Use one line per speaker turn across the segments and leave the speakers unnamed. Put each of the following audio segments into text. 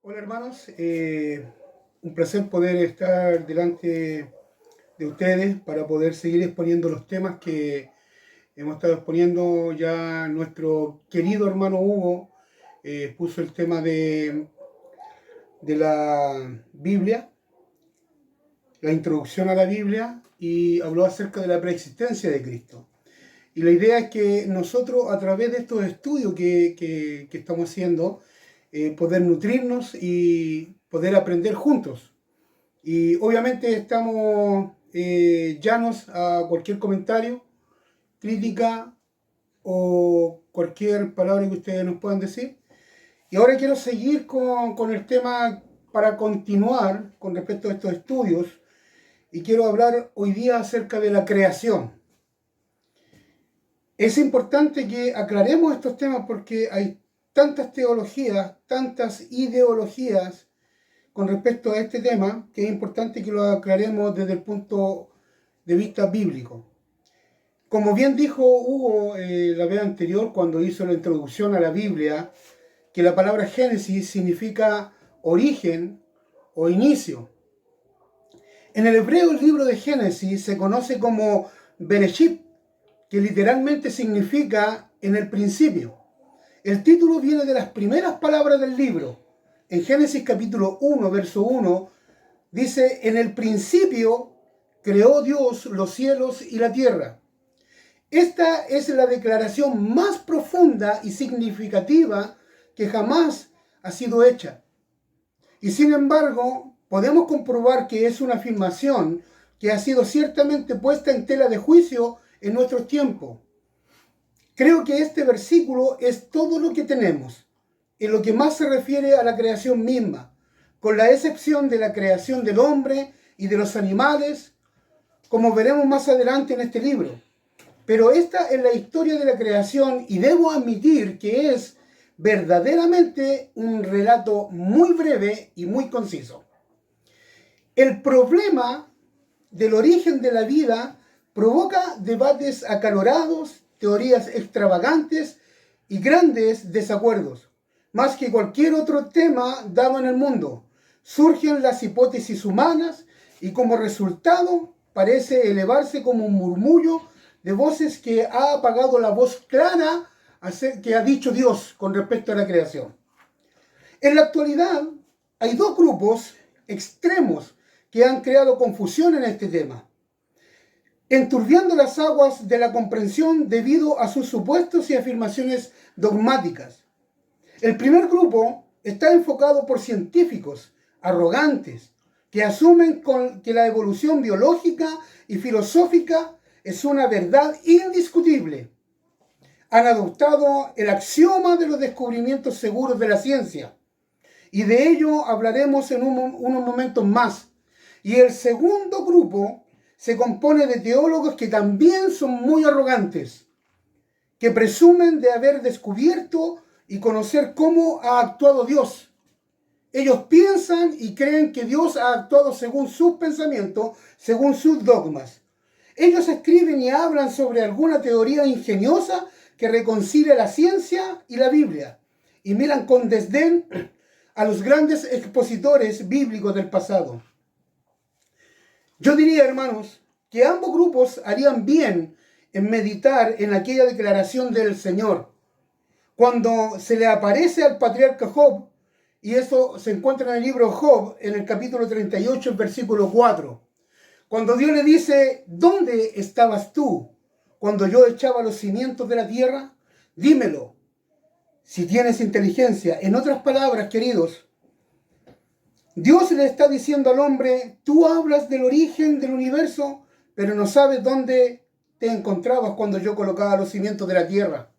Hola hermanos, un placer poder estar delante de ustedes para poder seguir exponiendo los temas que hemos estado exponiendo. Ya nuestro querido hermano Hugo puso el tema de la Biblia, la introducción a la Biblia, y habló acerca de la preexistencia de Cristo. Y la idea es que nosotros, a través de estos estudios que estamos haciendo, poder nutrirnos y poder aprender juntos. Y obviamente estamos llanos a cualquier comentario, crítica o cualquier palabra que ustedes nos puedan decir. Y ahora quiero seguir con el tema para continuar con respecto a estos estudios, y quiero hablar hoy día acerca de la creación. Es importante que aclaremos estos temas porque hay tantas teologías, tantas ideologías con respecto a este tema, que es importante que lo aclaremos desde el punto de vista bíblico. Como bien dijo Hugo la vez anterior, cuando hizo la introducción a la Biblia, que la palabra Génesis significa origen o inicio. En el hebreo, el libro de Génesis se conoce como Bereshit, que literalmente significa en el principio. El título viene de las primeras palabras del libro. En Génesis capítulo 1, verso 1, dice: en el principio creó Dios los cielos y la tierra. Esta es la declaración más profunda y significativa que jamás ha sido hecha. Y sin embargo, podemos comprobar que es una afirmación que ha sido ciertamente puesta en tela de juicio en nuestros tiempos. Creo que este versículo es todo lo que tenemos, en lo que más se refiere a la creación misma, con la excepción de la creación del hombre y de los animales, como veremos más adelante en este libro. Pero esta es la historia de la creación y debo admitir que es verdaderamente un relato muy breve y muy conciso. El problema del origen de la vida provoca debates acalorados, teorías extravagantes y grandes desacuerdos. Más que cualquier otro tema dado en el mundo, surgen las hipótesis humanas y como resultado parece elevarse como un murmullo de voces que ha apagado la voz clara que ha dicho Dios con respecto a la creación. En la actualidad hay dos grupos extremos que han creado confusión en este tema, enturbiando las aguas de la comprensión debido a sus supuestos y afirmaciones dogmáticas. El primer grupo está enfocado por científicos arrogantes que asumen que la evolución biológica y filosófica es una verdad indiscutible. Han adoptado el axioma de los descubrimientos seguros de la ciencia, y de ello hablaremos en unos momentos más. Y el segundo grupo se compone de teólogos que también son muy arrogantes, que presumen de haber descubierto y conocer cómo ha actuado Dios. Ellos piensan y creen que Dios ha actuado según sus pensamientos, según sus dogmas. Ellos escriben y hablan sobre alguna teoría ingeniosa que reconcilia la ciencia y la Biblia, y miran con desdén a los grandes expositores bíblicos del pasado. Yo diría, hermanos, que ambos grupos harían bien en meditar en aquella declaración del Señor, cuando se le aparece al patriarca Job, y eso se encuentra en el libro Job, en el capítulo 38, versículo 4. Cuando Dios le dice: ¿dónde estabas tú cuando yo echaba los cimientos de la tierra? Dímelo, si tienes inteligencia. En otras palabras, queridos, Dios le está diciendo al hombre: tú hablas del origen del universo, pero no sabes dónde te encontrabas cuando yo colocaba los cimientos de la tierra.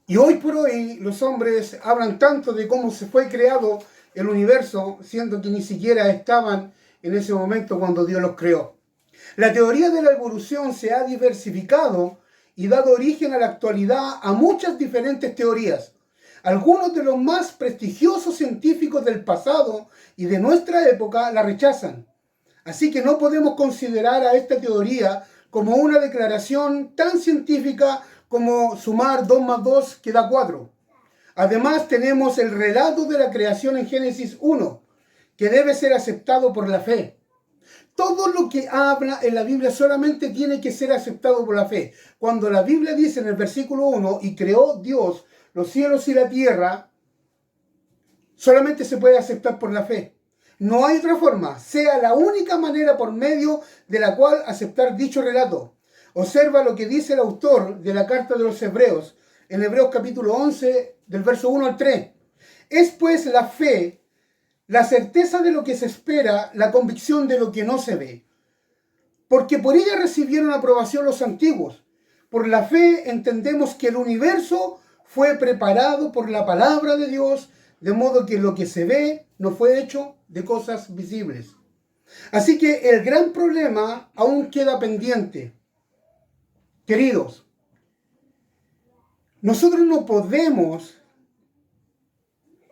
Y hoy por hoy los hombres hablan tanto de cómo se fue creado el universo, siendo que ni siquiera estaban en ese momento cuando Dios los creó. La teoría de la evolución se ha diversificado y dado origen a la actualidad a muchas diferentes teorías. Algunos de los más prestigiosos científicos del pasado y de nuestra época la rechazan. Así que no podemos considerar a esta teoría como una declaración tan científica como sumar 2 más 2 que da 4. Además tenemos el relato de la creación en Génesis 1, que debe ser aceptado por la fe. Todo lo que habla en la Biblia solamente tiene que ser aceptado por la fe. Cuando la Biblia dice en el versículo 1, y creó Dios los cielos y la tierra, solamente se puede aceptar por la fe. No hay otra forma, sea la única manera por medio de la cual aceptar dicho relato. Observa lo que dice el autor de la carta de los Hebreos, en Hebreos capítulo 11, del verso 1 al 3. Es pues la fe, la certeza de lo que se espera, la convicción de lo que no se ve. Porque por ella recibieron aprobación los antiguos. Por la fe entendemos que el universo fue preparado por la palabra de Dios, de modo que lo que se ve no fue hecho de cosas visibles. Así que el gran problema aún queda pendiente. Queridos, nosotros no podemos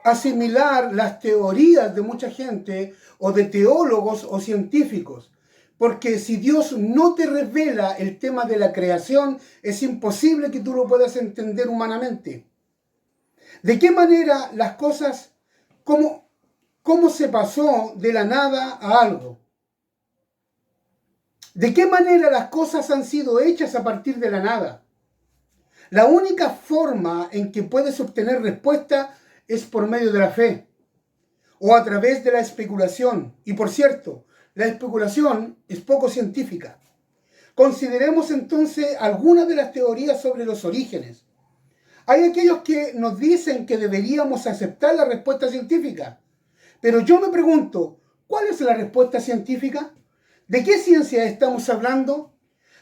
asimilar las teorías de mucha gente o de teólogos o científicos, porque si Dios no te revela el tema de la creación, es imposible que tú lo puedas entender humanamente. ¿De qué manera las cosas, cómo se pasó de la nada a algo? ¿De qué manera las cosas han sido hechas a partir de la nada? La única forma en que puedes obtener respuesta es por medio de la fe o a través de la especulación. Y por cierto, la especulación es poco científica. Consideremos entonces algunas de las teorías sobre los orígenes. Hay aquellos que nos dicen que deberíamos aceptar la respuesta científica. Pero yo me pregunto, ¿cuál es la respuesta científica? ¿De qué ciencia estamos hablando?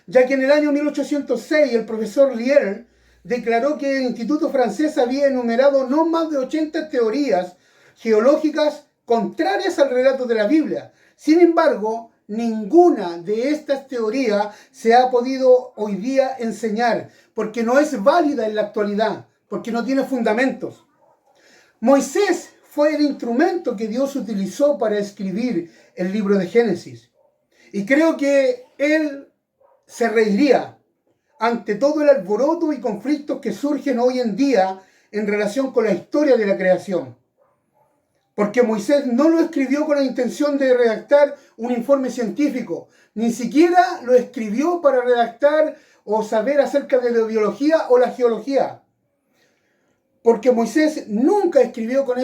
Ya que en el año 1806 el profesor Lier declaró que el Instituto Francés había enumerado no más de 80 teorías geológicas contrarias al relato de la Biblia. Sin embargo, ninguna de estas teorías se ha podido hoy día enseñar, porque no es válida en la actualidad, porque no tiene fundamentos. Moisés fue el instrumento que Dios utilizó para escribir el libro de Génesis. Y creo que él se reiría ante todo el alboroto y conflictos que surgen hoy en día en relación con la historia de la creación. Porque Moisés no lo escribió con la intención de redactar un informe científico, ni siquiera lo escribió para redactar o saber acerca de la biología o la geología. Porque Moisés nunca escribió con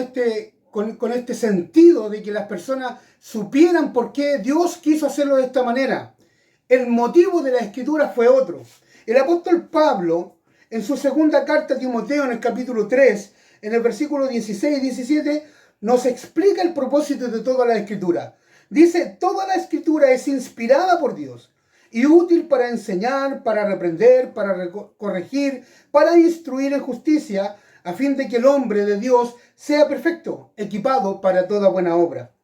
este sentido de que las personas supieran por qué Dios quiso hacerlo de esta manera. El motivo de la escritura fue otro. El apóstol Pablo, en su segunda carta a Timoteo, en el capítulo 3, en el versículo 16 y 17, nos explica el propósito de toda la escritura. Dice, toda la escritura es inspirada por Dios y útil para enseñar, para reprender, para corregir, para instruir en justicia, a fin de que el hombre de Dios sea perfecto, equipado para toda buena obra.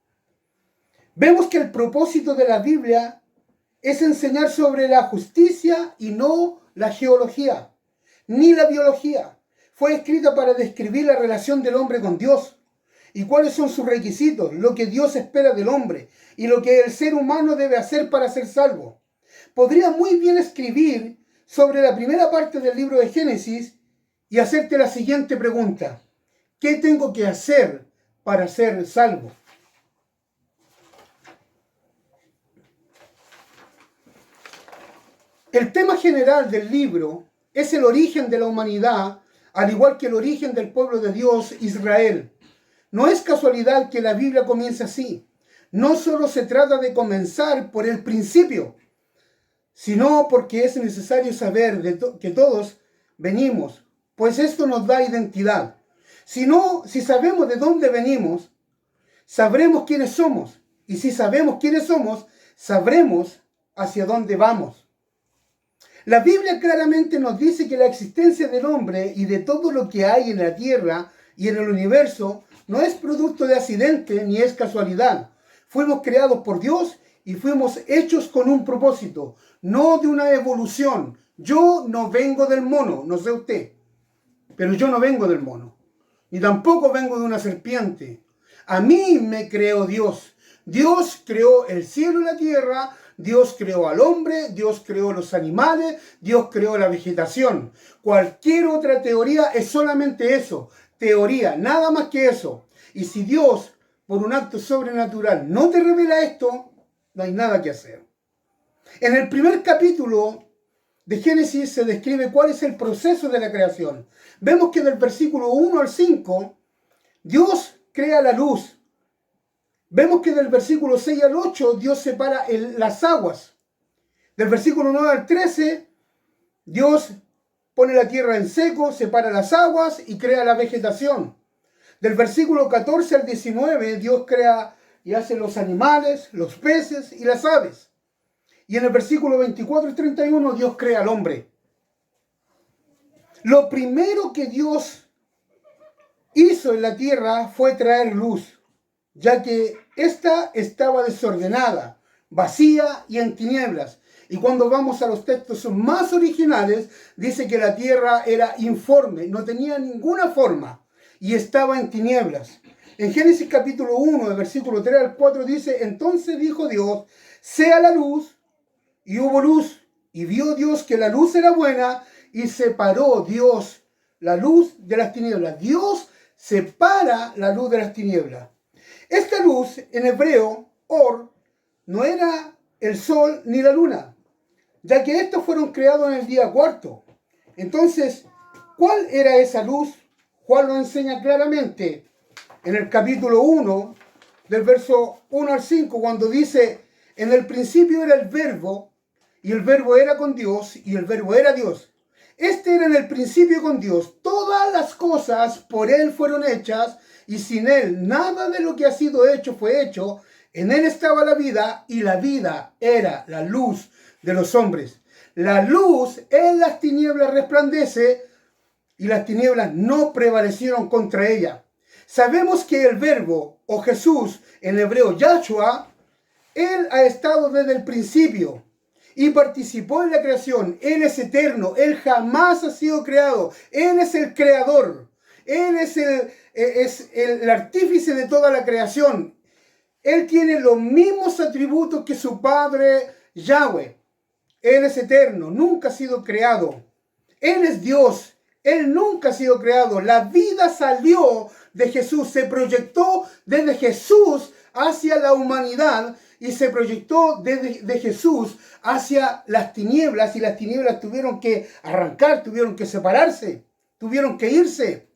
Vemos que el propósito de la Biblia es enseñar sobre la justicia y no la geología, ni la biología. Fue escrita para describir la relación del hombre con Dios y cuáles son sus requisitos, lo que Dios espera del hombre y lo que el ser humano debe hacer para ser salvo. Podría muy bien escribir sobre la primera parte del libro de Génesis y hacerte la siguiente pregunta: ¿qué tengo que hacer para ser salvo? El tema general del libro es el origen de la humanidad, al igual que el origen del pueblo de Dios, Israel. No es casualidad que la Biblia comience así. No solo se trata de comenzar por el principio, sino porque es necesario saber que todos venimos, pues esto nos da identidad. Si sabemos de dónde venimos, sabremos quiénes somos. Y si sabemos quiénes somos, sabremos hacia dónde vamos. La Biblia claramente nos dice que la existencia del hombre y de todo lo que hay en la tierra y en el universo no es producto de accidente ni es casualidad. Fuimos creados por Dios y fuimos hechos con un propósito, no de una evolución. Yo no vengo del mono, no sé usted, pero yo no vengo del mono, ni tampoco vengo de una serpiente. A mí me creó Dios. Dios creó el cielo y la tierra, Dios creó al hombre, Dios creó los animales, Dios creó la vegetación. Cualquier otra teoría es solamente eso, teoría, nada más que eso. Y si Dios, por un acto sobrenatural, no te revela esto, no hay nada que hacer. En el primer capítulo de Génesis se describe cuál es el proceso de la creación. Vemos que del versículo 1 al 5, Dios crea la luz. Vemos que del versículo 6 al 8, Dios separa las aguas. Del versículo 9 al 13, Dios pone la tierra en seco, separa las aguas y crea la vegetación. Del versículo 14 al 19, Dios crea y hace los animales, los peces y las aves. Y en el versículo 24 y 31, Dios crea al hombre. Lo primero que Dios hizo en la tierra fue traer luz, ya que ésta estaba desordenada, vacía y en tinieblas. Y cuando vamos a los textos más originales, dice que la tierra era informe, no tenía ninguna forma y estaba en tinieblas. En Génesis capítulo 1, del versículo 3 al 4 dice, entonces dijo Dios, sea la luz, y hubo luz, y vio Dios que la luz era buena, y separó Dios la luz de las tinieblas. Dios separa la luz de las tinieblas. Esta luz, en hebreo, or, no era el sol ni la luna, ya que estos fueron creados en el día cuarto. Entonces, ¿cuál era esa luz? Juan lo enseña claramente en el capítulo 1, del verso 1 al 5, cuando dice, en el principio era el verbo, y el verbo era con Dios, y el verbo era Dios. Este era en el principio con Dios. Todas las cosas por Él fueron hechas, y sin Él nada de lo que ha sido hecho fue hecho. En Él estaba la vida, y la vida era la luz de los hombres. La luz en las tinieblas resplandece, y las tinieblas no prevalecieron contra ella. Sabemos que el verbo, o Jesús, en hebreo Yahshua, Él ha estado desde el principio y participó en la creación. Él es eterno, Él jamás ha sido creado. Él es el creador, Él es el artífice de toda la creación. Él tiene los mismos atributos que su Padre Yahweh. Él es eterno, nunca ha sido creado. Él es Dios. Él nunca ha sido creado. La vida salió de Jesús, se proyectó desde Jesús hacia la humanidad y se proyectó desde Jesús hacia las tinieblas, y las tinieblas tuvieron que arrancar, tuvieron que separarse, tuvieron que irse.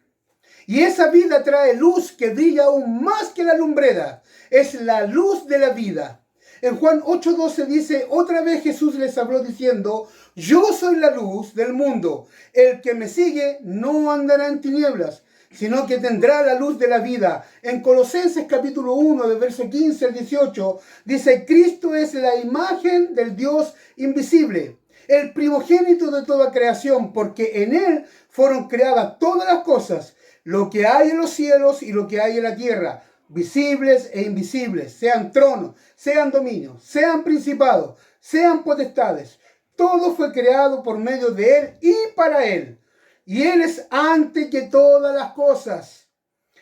Y esa vida trae luz que brilla aún más que la lumbrera. Es la luz de la vida. En Juan 8:12 dice, otra vez Jesús les habló diciendo, yo soy la luz del mundo. El que me sigue no andará en tinieblas, sino que tendrá la luz de la vida. En Colosenses capítulo 1, de verso 15 al 18, dice, Cristo es la imagen del Dios invisible, el primogénito de toda creación, porque en Él fueron creadas todas las cosas, lo que hay en los cielos y lo que hay en la tierra, visibles e invisibles, sean tronos, sean dominios, sean principados, sean potestades. Todo fue creado por medio de Él y para Él. Y Él es antes que todas las cosas,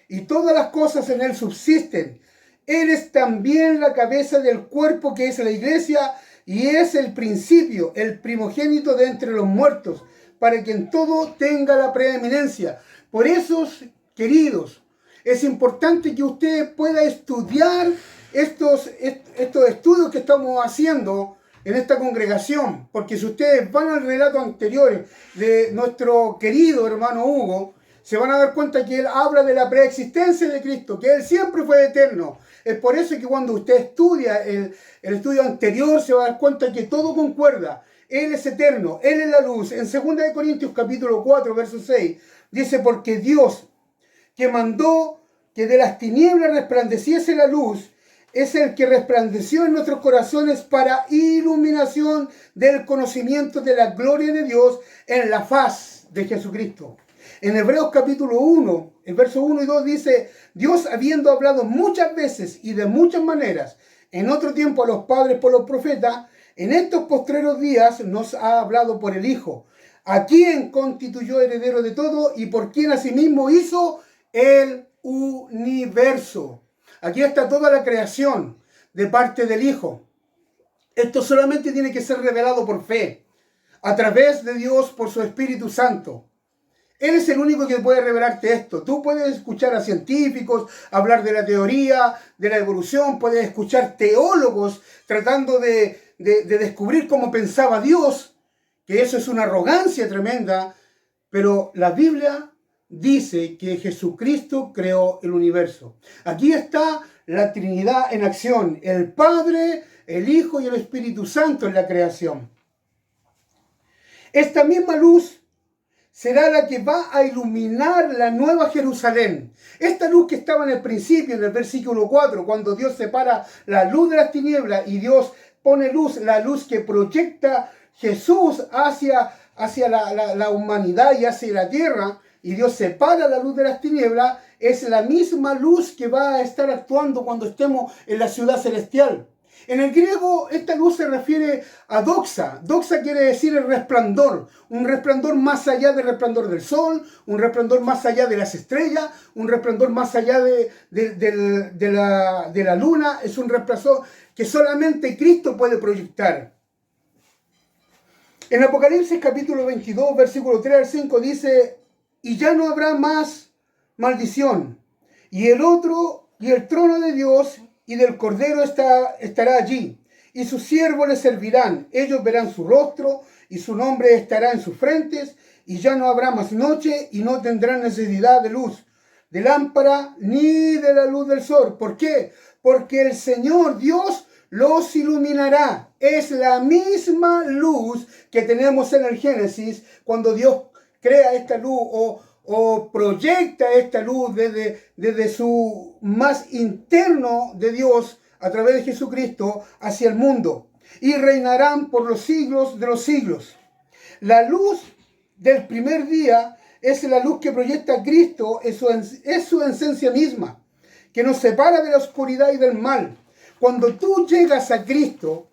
y todas las cosas en Él subsisten. Él es también la cabeza del cuerpo que es la iglesia, y es el principio, el primogénito de entre los muertos, para que en todo tenga la preeminencia. Por eso, queridos, es importante que usted pueda estudiar estos estudios que estamos haciendo en esta congregación, porque si ustedes van al relato anterior de nuestro querido hermano Hugo, se van a dar cuenta que él habla de la preexistencia de Cristo, que Él siempre fue eterno. Es por eso que cuando usted estudia el estudio anterior, se va a dar cuenta que todo concuerda. Él es eterno, Él es la luz. En 2 Corintios capítulo 4, verso 6, dice, porque Dios, que mandó que de las tinieblas resplandeciese la luz, es el que resplandeció en nuestros corazones para iluminación del conocimiento de la gloria de Dios en la faz de Jesucristo. En Hebreos capítulo 1, el verso 1 y 2 dice, Dios habiendo hablado muchas veces y de muchas maneras, en otro tiempo a los padres por los profetas, en estos postreros días nos ha hablado por el Hijo, a quien constituyó heredero de todo y por quien asimismo hizo el universo. Aquí está toda la creación de parte del Hijo. Esto solamente tiene que ser revelado por fe, a través de Dios por su Espíritu Santo. Él es el único que puede revelarte esto. Tú puedes escuchar a científicos hablar de la teoría, de la evolución, puedes escuchar teólogos tratando de descubrir cómo pensaba Dios, que eso es una arrogancia tremenda, pero la Biblia dice que Jesucristo creó el universo. Aquí está la Trinidad en acción, el Padre, el Hijo y el Espíritu Santo en la creación. Esta misma luz será la que va a iluminar la nueva Jerusalén. Esta luz que estaba en el principio, en el versículo 4, cuando Dios separa la luz de las tinieblas y Dios pone luz, la luz que proyecta Jesús hacia la humanidad y hacia la tierra, y Dios separa la luz de las tinieblas, es la misma luz que va a estar actuando cuando estemos en la ciudad celestial. En el griego esta luz se refiere a doxa. Doxa quiere decir el resplandor. Un resplandor más allá del resplandor del sol, un resplandor más allá de las estrellas, un resplandor más allá de la luna. Es un resplandor que solamente Cristo puede proyectar. En Apocalipsis capítulo 22, versículo 3 al 5 dice: y ya no habrá más maldición, y el trono de Dios y del Cordero estará allí, y sus siervos le servirán. Ellos verán su rostro, y su nombre estará en sus frentes, y ya no habrá más noche, y no tendrán necesidad de luz, de lámpara, ni de la luz del sol. ¿Por qué? Porque el Señor Dios los iluminará. Es la misma luz que tenemos en el Génesis, cuando Dios crea esta luz o proyecta esta luz desde su más interno de Dios a través de Jesucristo hacia el mundo, y reinarán por los siglos de los siglos. La luz del primer día es la luz que proyecta a Cristo, es su esencia misma, que nos separa de la oscuridad y del mal. Cuando tú llegas a Cristo,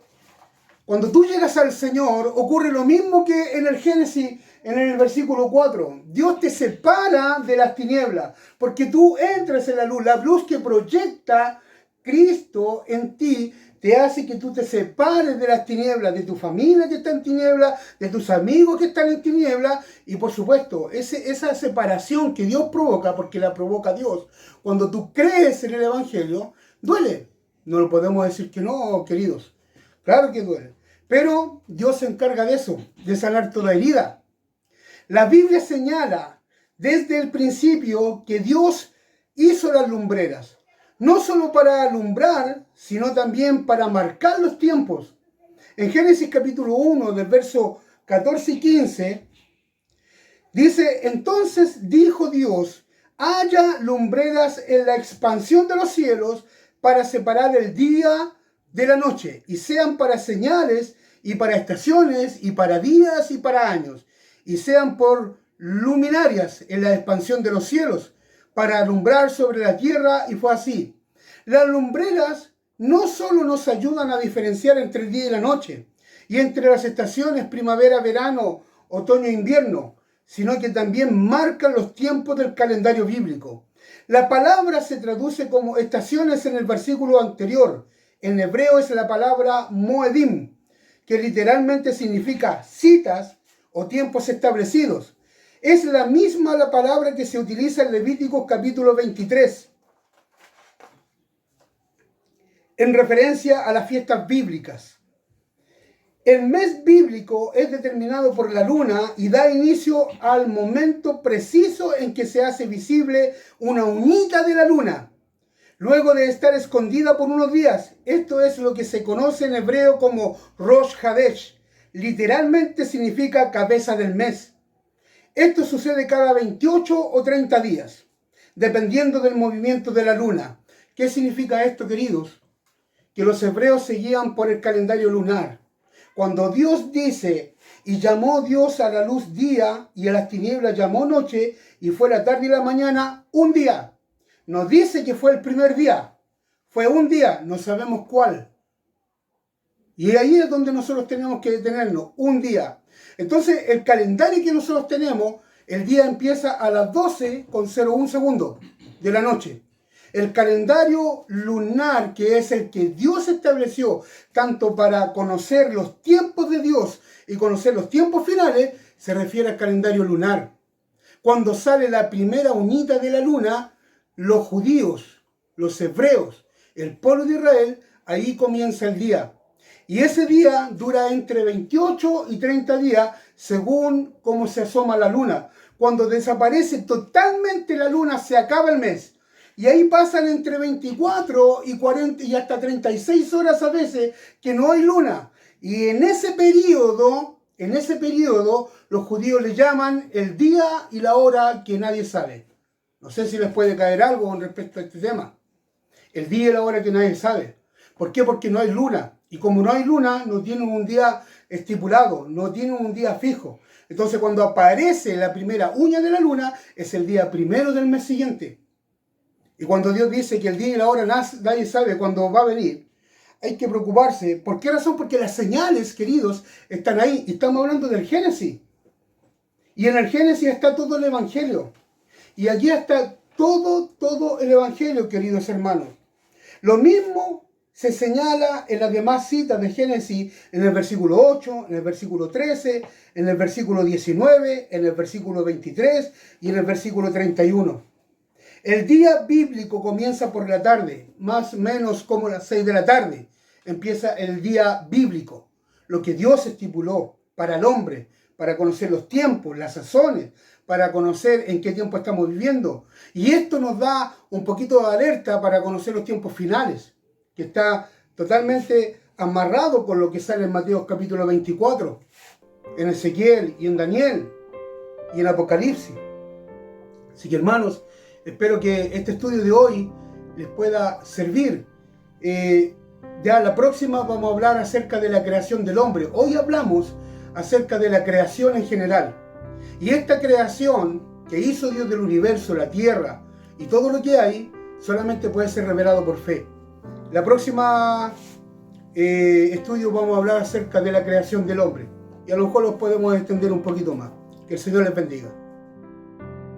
cuando tú llegas al Señor, ocurre lo mismo que en el Génesis, en el versículo 4. Dios te separa de las tinieblas, porque tú entras en la luz que proyecta Cristo en ti, te hace que tú te separes de las tinieblas, de tu familia que está en tinieblas, de tus amigos que están en tinieblas, y por supuesto, esa separación que Dios provoca, porque la provoca Dios, cuando tú crees en el Evangelio, duele. No lo podemos decir que no, queridos. Claro que duele. Pero Dios se encarga de eso, de sanar toda herida. La Biblia señala desde el principio que Dios hizo las lumbreras, no solo para alumbrar, sino también para marcar los tiempos. En Génesis capítulo 1, del verso 14 y 15, dice: entonces dijo Dios, haya lumbreras en la expansión de los cielos para separar el día de la noche, y sean para señales y para estaciones y para días y para años, y sean por luminarias en la expansión de los cielos, para alumbrar sobre la tierra. Y fue así. Las lumbreras no solo nos ayudan a diferenciar entre el día y la noche, y entre las estaciones primavera, verano, otoño e invierno, sino que también marcan los tiempos del calendario bíblico. La palabra se traduce como estaciones en el versículo anterior. En hebreo es la palabra moedim, que literalmente significa citas o tiempos establecidos. Es la misma la palabra que se utiliza en Levíticos capítulo 23, en referencia a las fiestas bíblicas. El mes bíblico es determinado por la luna y da inicio al momento preciso en que se hace visible una uñita de la luna, luego de estar escondida por unos días. Esto es lo que se conoce en hebreo como Rosh Hadesh. Literalmente significa cabeza del mes. Esto sucede cada 28 o 30 días, dependiendo del movimiento de la luna. ¿Qué significa esto, queridos? Que los hebreos se guían por el calendario lunar. Cuando Dios dice: y llamó Dios a la luz día, y a las tinieblas llamó noche, y fue la tarde y la mañana un día. No dice que fue el primer día, fue un día, no sabemos cuál. Y ahí es donde nosotros tenemos que detenernos, un día. Entonces, el calendario que nosotros tenemos, el día empieza a las 12:01 segundos de la noche. El calendario lunar, que es el que Dios estableció, tanto para conocer los tiempos de Dios y conocer los tiempos finales, se refiere al calendario lunar. Cuando sale la primera unita de la luna, los judíos, los hebreos, el pueblo de Israel, ahí comienza el día. Y ese día dura entre 28 y 30 días según cómo se asoma la luna. Cuando desaparece totalmente la luna, se acaba el mes. Y ahí pasan entre 24 y 40 y hasta 36 horas a veces que no hay luna. Y en ese periodo, los judíos le llaman el día y la hora que nadie sabe. No sé si les puede caer algo con respecto a este tema. El día y la hora que nadie sabe. ¿Por qué? Porque no hay luna. Y como no hay luna, no tienen un día estipulado, no tienen un día fijo. Entonces cuando aparece la primera uña de la luna, es el día primero del mes siguiente. Y cuando Dios dice que el día y la hora nadie sabe cuándo va a venir, hay que preocuparse. ¿Por qué razón? Porque las señales, queridos, están ahí. Y estamos hablando del Génesis. Y en el Génesis está todo el Evangelio. Y aquí está todo el Evangelio, queridos hermanos. Lo mismo se señala en las demás citas de Génesis, en el versículo 8, en el versículo 13, en el versículo 19, en el versículo 23 y en el versículo 31. El día bíblico comienza por la tarde, más o menos como las 6 de la tarde. Empieza el día bíblico, lo que Dios estipuló para el hombre, para conocer los tiempos, las sazones, para conocer en qué tiempo estamos viviendo. Y esto nos da un poquito de alerta para conocer los tiempos finales, que está totalmente amarrado con lo que sale en Mateo capítulo 24, en Ezequiel y en Daniel y en Apocalipsis. Así que hermanos, espero que este estudio de hoy les pueda servir. Ya la próxima vamos a hablar acerca de la creación del hombre. Hoy hablamos acerca de la creación en general. Y esta creación que hizo Dios del universo, la tierra y todo lo que hay, solamente puede ser revelado por fe. La próxima estudio vamos a hablar acerca de la creación del hombre. Y a lo mejor los podemos extender un poquito más. Que el Señor les bendiga.